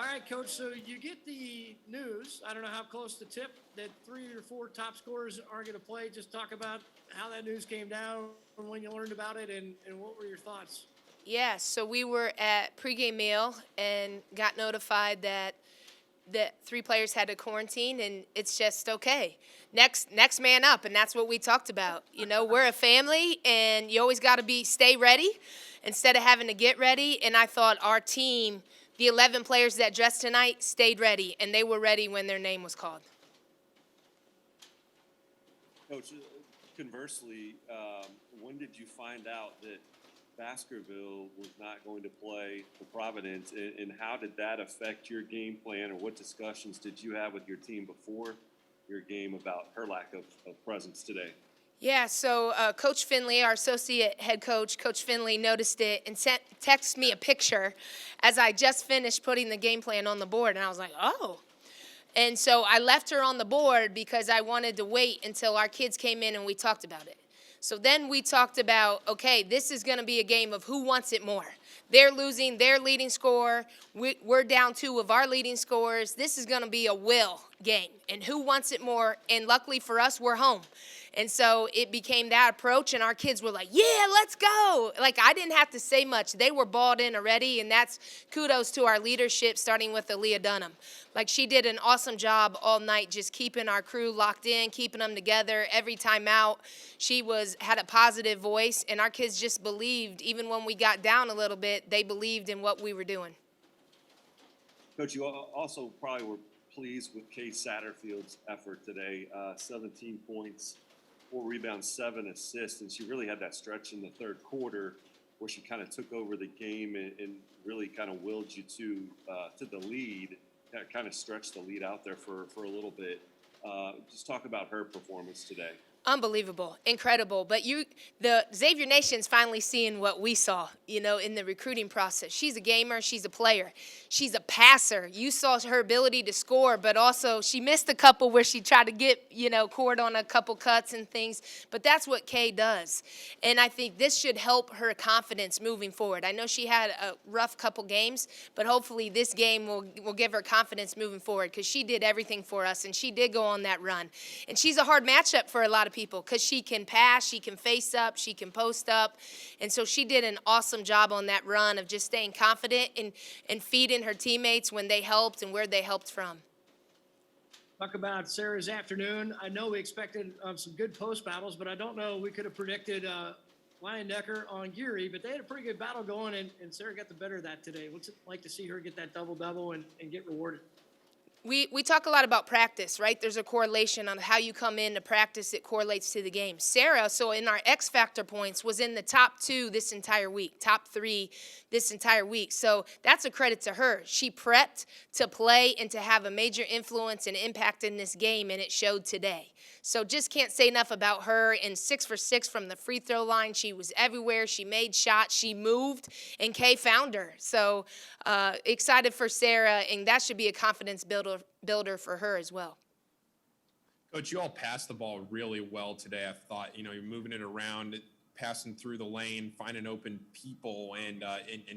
All right, Coach. So you get the news. I don't know how close to tip that 3 or 4 top scorers aren't going to play. Just talk about how that news came down and when you learned about it, and what were your thoughts? Yeah, so we were at pregame meal and got notified that three players had to quarantine, and it's just okay. Next man up, and that's what we talked about. We're a family, and you always got to stay ready instead of having to get ready. And I thought our team, the 11 players that dressed tonight, stayed ready, and they were ready when their name was called. Coach, conversely, when did you find out that Baskerville was not going to play for Providence, and how did that affect your game plan, or what discussions did you have with your team before your game about her lack of presence today? Yeah, so Coach Finley, our associate head coach, Coach Finley, noticed it and texted me a picture as I just finished putting the game plan on the board, and I was like, oh. And so I left her on the board because I wanted to wait until our kids came in and we talked about it. So then we talked about, okay, this is going to be a game of who wants it more. They're losing their leading scorer. We're down 2 of our leading scorers. This is going to be a will game, and who wants it more? And luckily for us, we're home. And so it became that approach, and our kids were like, yeah, let's go. Like, I didn't have to say much. They were balled in already, and that's kudos to our leadership, starting with Aaliyah Dunham. Like, she did an awesome job all night just keeping our crew locked in, keeping them together. Every time out, she had a positive voice, and our kids just believed, even when we got down a little bit, they believed in what we were doing. Coach, you also probably were pleased with Kay Satterfield's effort today. 17 points, 4 rebounds, 7 assists, and she really had that stretch in the third quarter where she kind of took over the game and really kind of willed you to the lead, kind of stretched the lead out there for a little bit. Just talk about her performance today. Unbelievable, incredible. But the Xavier Nation's finally seeing what we saw, in the recruiting process. She's a gamer, she's a player, she's a passer. You saw her ability to score, but also she missed a couple where she tried to get, court on a couple cuts and things. But that's what Kay does. And I think this should help her confidence moving forward. I know she had a rough couple games, but hopefully this game will give her confidence moving forward, because she did everything for us, and she did go on that run. And she's a hard matchup for a lot of people because she can pass, she can face up, she can post up. And so she did an awesome job on that run of just staying confident and feeding her teammates when they helped and where they helped from. Talk about Sarah's afternoon. I know we expected some good post battles, but I don't know we could have predicted Lion Decker on Geary, but they had a pretty good battle going, and Sarah got the better of that today. What's it like to see her get that double-double and get rewarded? We talk a lot about practice, right? There's a correlation on how you come into practice. It correlates to the game. Sarah, so in our X Factor points, was in the top 2 this entire week, top 3 this entire week. So that's a credit to her. She prepped to play and to have a major influence and impact in this game, and it showed today. So just can't say enough about her. And 6 for 6 from the free throw line. She was everywhere. She made shots. She moved, and Kay found her. So excited for Sarah, and that should be a confidence builder for her as well. Coach, you all passed the ball really well today. I thought, you're moving it around, passing through the lane, finding open people, and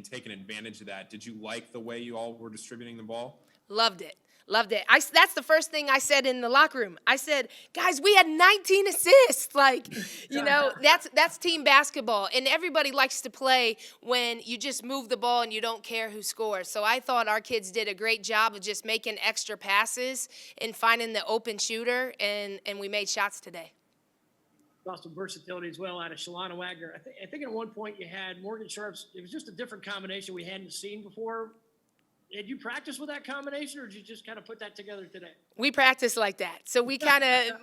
taking advantage of that. Did you like the way you all were distributing the ball? Loved it. Loved it. That's the first thing I said in the locker room. I said, guys, we had 19 assists. That's team basketball. And everybody likes to play when you just move the ball and you don't care who scores. So I thought our kids did a great job of just making extra passes and finding the open shooter, and we made shots today. Saw some versatility as well out of Shalana Wagner. I think at one point you had Morgan Sharps. It was just a different combination we hadn't seen before. Had you practiced with that combination, or did you just kind of put that together today? We practice like that. So we kind of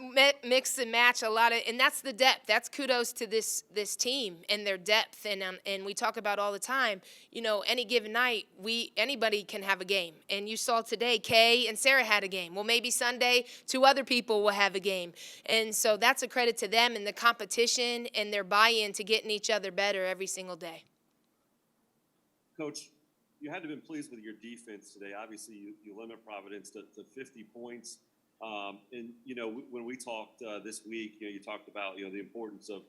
mix and match a lot of, and that's the depth. That's kudos to this team and their depth. And we talk about all the time, any given night, anybody can have a game. And you saw today, Kay and Sarah had a game. Well, maybe Sunday, 2 other people will have a game. And so that's a credit to them and the competition and their buy-in to getting each other better every single day. Coach, you had to have been pleased with your defense today. Obviously, you limit Providence to 50 points. When we talked this week, you talked about, the importance of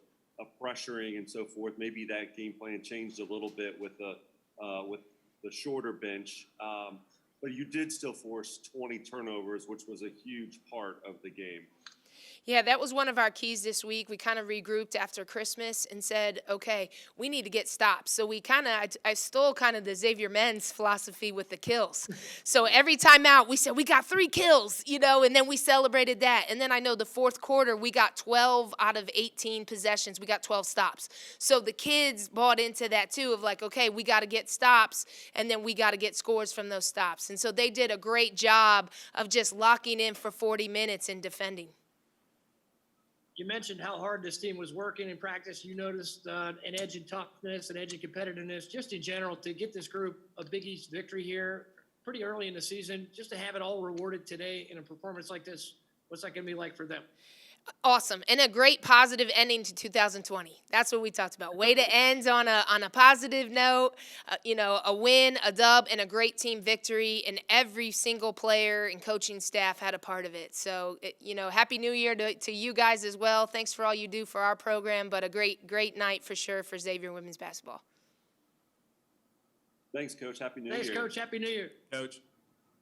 pressuring and so forth. Maybe that game plan changed a little bit with the shorter bench. but you did still force 20 turnovers, which was a huge part of the game. Yeah, that was one of our keys this week. We kind of regrouped after Christmas and said, okay, we need to get stops. So we I stole kind of the Xavier Men's philosophy with the kills. So every time out, we said, we got 3 kills, and then we celebrated that. And then I know the fourth quarter, we got 12 out of 18 possessions. We got 12 stops. So the kids bought into that too of like, okay, we got to get stops and then we got to get scores from those stops. And so they did a great job of just locking in for 40 minutes and defending. You mentioned how hard this team was working in practice. You noticed an edge in toughness, an edge in competitiveness, just in general, to get this group a Big East victory here pretty early in the season, just to have it all rewarded today in a performance like this. What's that going to be like for them? Awesome, and a great positive ending to 2020. That's what we talked about. Way to end on a positive note. A win, a dub, and a great team victory. And every single player and coaching staff had a part of it. So, Happy New Year to you guys as well. Thanks for all you do for our program. But a great night for sure for Xavier women's basketball. Thanks, Coach. Happy New Year. Thanks, Coach. Happy New Year. Coach.